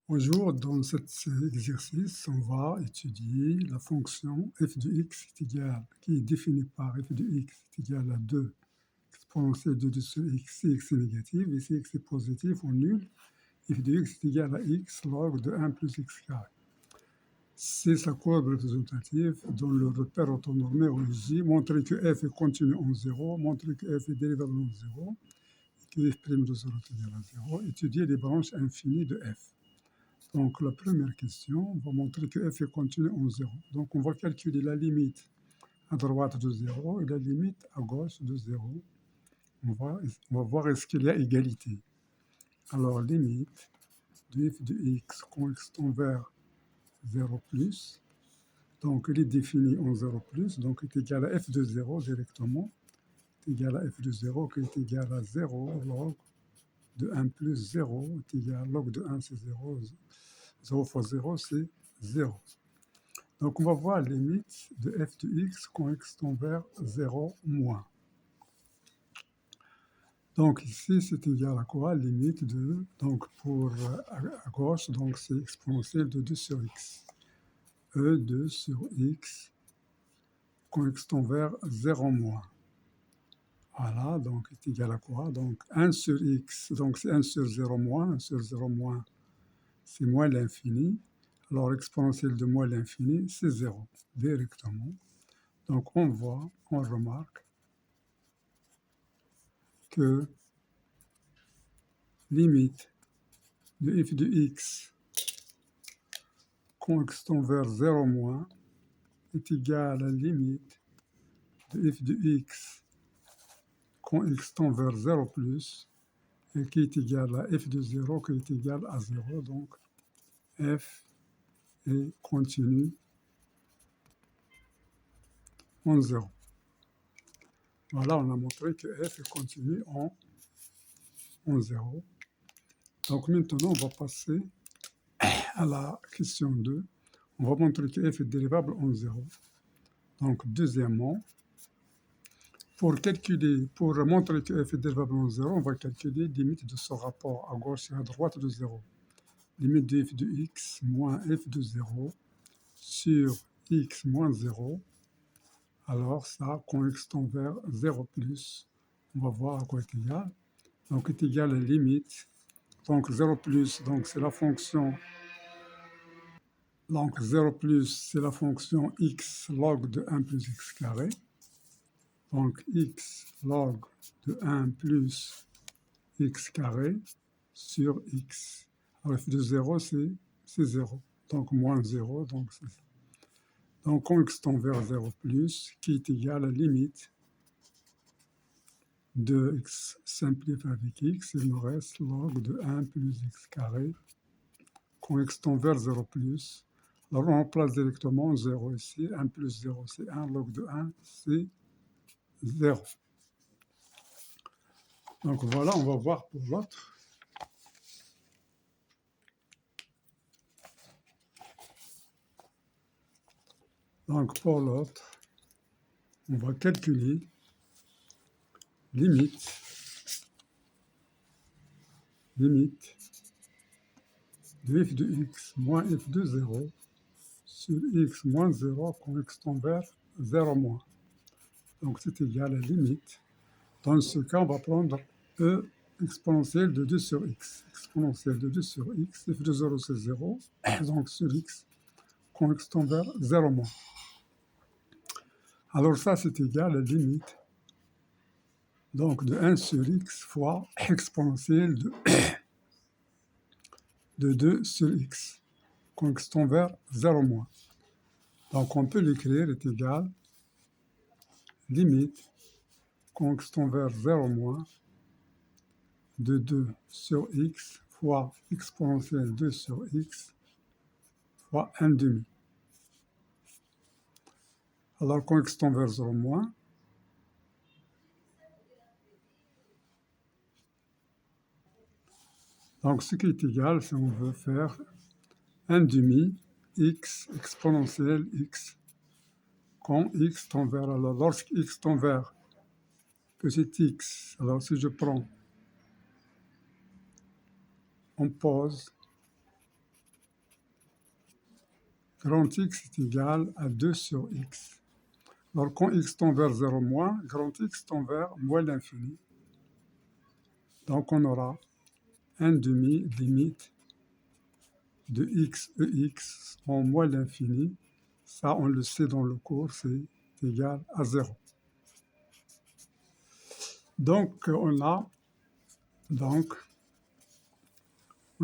Bonjour, dans cet exercice, on va étudier la fonction f de x est égale, qui est définie par f de x est égal à 2 exponentielle de 2 sur x si x est négatif et si x est positif ou nul, f de x est égal à x log de 1 plus x carré. C'est sa courbe représentative dont le repère autonormé origine, montrer que f est continu en 0, montrer que f est dérivable en 0, et que f' de 0 est égal à 0, étudier les branches infinies de f. Donc, la première question va montrer que f est continu en 0. Donc, on va calculer la limite à droite de 0 et la limite à gauche de 0. On va voir est-ce qu'il y a égalité. Alors, limite de f de x quand x tend vers 0 plus. Donc, elle est définie en 0 plus, donc est égal à f de 0 directement. Est égal à f de 0 qui est égal à 0 log de 1 plus 0 est égal à log de 1, c'est 0. 0 fois 0, c'est 0. Donc, on va voir la limite de f de x quand x tend vers 0 moins. Donc, ici, c'est égal à quoi? Limite de, donc pour à gauche, donc c'est exponentielle de 2 sur x. E2 sur x quand x tend vers 0 moins. Voilà, donc est égal à quoi? Donc 1 sur x, donc c'est 1 sur 0 moins. 1 sur 0 moins, c'est moins l'infini. Alors, exponentielle de moins l'infini, c'est 0, directement. Donc, on voit, on remarque que limite de f de x quand x tend vers 0 moins est égale à la limite de f de x quand x tend vers 0 plus et qui est égal à f de 0 qui est égal à 0. Donc, f est continu en 0. Voilà, on a montré que f est continu en 0. Donc maintenant, on va passer à la question 2. On va montrer que f est dérivable en 0. Donc, deuxièmement, pour montrer que f est dérivable en 0, on va calculer limite de ce rapport à gauche et à droite de 0. Limite de f de x moins f de 0 sur x moins 0. Alors ça, quand x tend vers 0 plus, on va voir à quoi est égal. Donc, est égal à la limite. Donc, 0 plus, donc c'est la fonction. Donc, 0 plus, c'est la fonction x log de 1 plus x carré. Donc, x log de 1 plus x carré sur x. Alors, f de 0, c'est 0. Donc, moins 0, donc c'est ça. Donc, quand x tend vers 0 plus, qui est égal à la limite de x simplifié avec x, il me reste log de 1 plus x carré. Quand x tend vers 0 plus, alors on remplace directement 0 ici. 1 plus 0, c'est 1. Log de 1, c'est 0. Donc voilà, on va voir pour l'autre. Donc pour l'autre, on va calculer limite de f de x moins f de 0 sur x moins 0 quand x tend vers 0 moins. Donc c'est égal à la limite. Dans ce cas, on va prendre e exponentielle de 2 sur x. Exponentielle de 2 sur x, f de 0 c'est 0, donc sur x quand x tend vers 0 moins. Alors ça, c'est égal à la limite donc de 1 sur x fois exponentielle de 2 sur x, quand x tend vers 0 moins. Donc on peut l'écrire est égal limite quand x tend vers 0 moins de 2 sur x fois exponentielle 2 sur x fois 1 demi. Alors quand x tend vers 0 moins, donc ce qui est égal, si on veut faire 1 demi x exponentielle x quand x tend vers, alors lorsque x tend vers petit x, alors si je prends, on pose grand x est égal à 2 sur x. Alors, quand x tend vers 0 moins, grand x tend vers moins l'infini. Donc, on aura 1 demi limite de x ex en moins l'infini. Ça, on le sait dans le cours, c'est égal à 0. Donc, on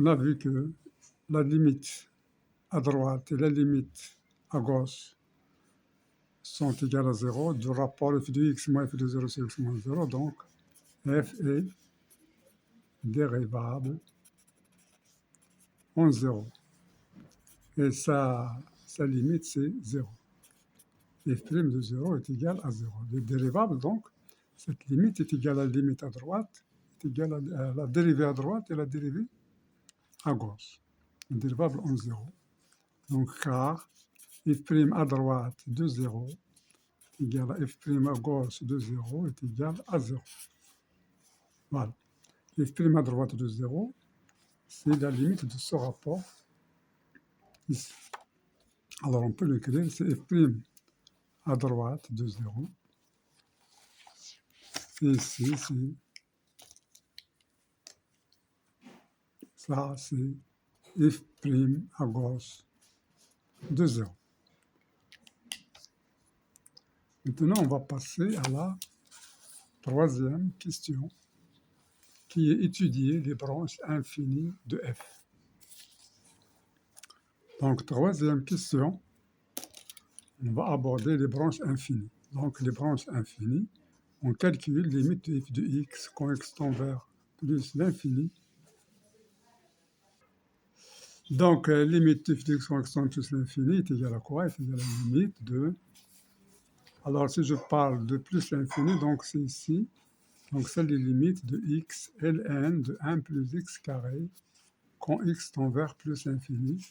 a vu que la limite à droite et la limite à gauche sont égales à 0 du rapport f de x moins f de 0 sur x moins 0. Donc, f est dérivable en 0. Et sa limite, c'est 0. f' de 0 est égal à 0. Le dérivable, donc, cette limite est égale à la limite à droite, est égale à la dérivée à droite et la dérivée à gauche. Le dérivable en 0. Donc, car f' à droite de 0 est égal à f' à gauche de 0 est égal à 0. Voilà. F' à droite de 0, c'est la limite de ce rapport ici. Alors, on peut l'écrire, c'est f' à droite de 0. Et ici, ça, c'est f' à gauche de 0. Maintenant, on va passer à la troisième question, qui est étudier les branches infinies de f. Donc, troisième question, on va aborder les branches infinies. Donc, les branches infinies, on calcule les limites de f de x quand x tend vers plus l'infini. Donc, limite de f de x quand x tend vers plus l'infini est égale à quoi? Est égale à la limite de... Alors, si je parle de plus l'infini, donc c'est ici. Donc, c'est les limites de x, ln de 1 plus x carré quand x tend vers plus l'infini.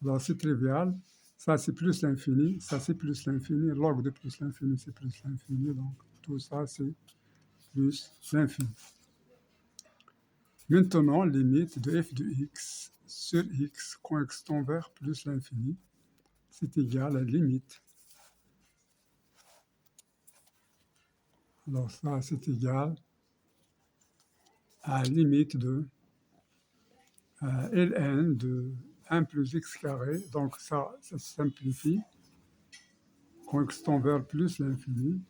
Alors, c'est trivial. Ça, c'est plus l'infini. Ça, c'est plus l'infini. Log de plus l'infini, c'est plus l'infini. Donc, tout ça, c'est plus l'infini. Maintenant, limite de f de x sur x quand x tend vers plus l'infini, c'est égal à la limite. Alors, ça, c'est égal à la limite de ln de 1 plus x carré. Donc, ça se simplifie quand x tend vers plus l'infini.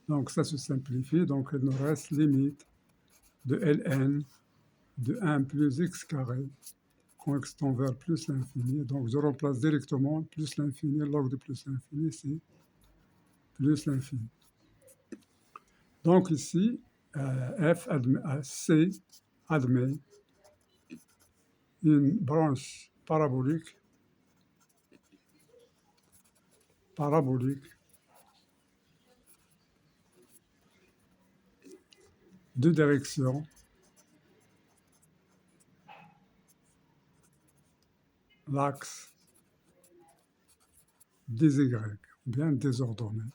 Donc, ça se simplifie. Donc, il nous reste limite de ln de 1 plus x carré quand x tend vers plus l'infini. Donc, je remplace directement plus l'infini, log de plus l'infini, c'est plus l'infini. Donc, ici, C admet une branche parabolique de direction l'axe des Y, bien désordonné.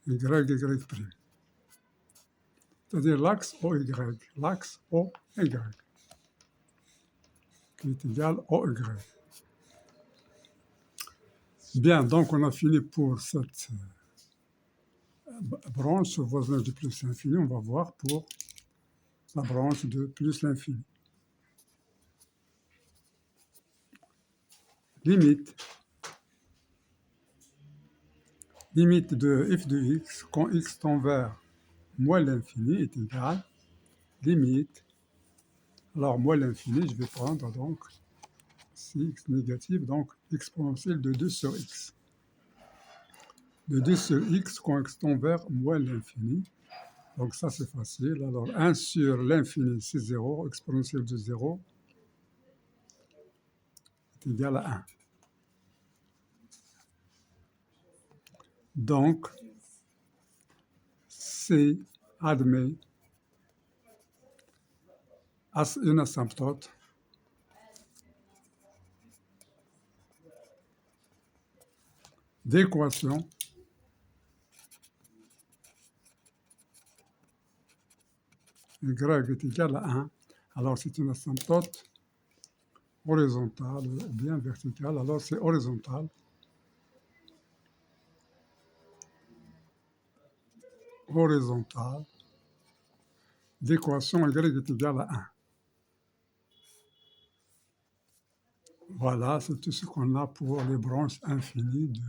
Y, Y'. C'est-à-dire l'axe OY, l'axe OY, qui est égal OY. Bien, donc on a fini pour cette branche voisinage de plus l'infini. On va voir pour la branche de plus l'infini. Limite de f de x quand x tend vers moins l'infini est égal limite. Alors, moins l'infini, je vais prendre donc si x négatif, donc exponentielle de 2 sur x. De 2 sur x quand x tend vers moins l'infini. Donc ça, c'est facile. Alors, 1 sur l'infini, c'est 0. Exponentielle de 0 est égal à 1. Donc, C admet une asymptote d'équation y est égal à 1. Alors, c'est une asymptote horizontale ou bien verticale. Alors c'est horizontal. Horizontale d'équation y est égale à 1. Voilà, c'est tout ce qu'on a pour les branches infinies de...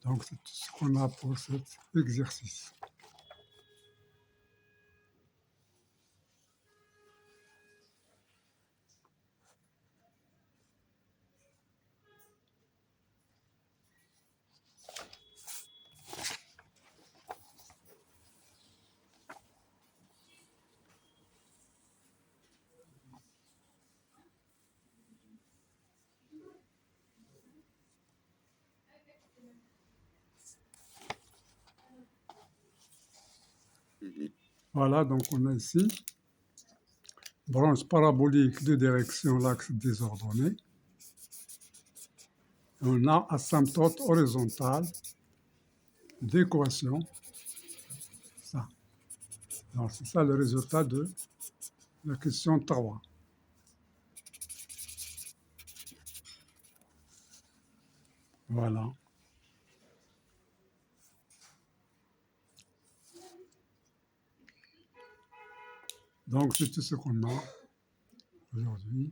Donc c'est tout ce qu'on a pour cet exercice. Voilà, donc on a ici branche parabolique de direction l'axe désordonné. On a asymptote horizontale d'équation. Ça. Alors c'est ça le résultat de la question 3. Voilà. Donc c'est tout ce qu'on a aujourd'hui.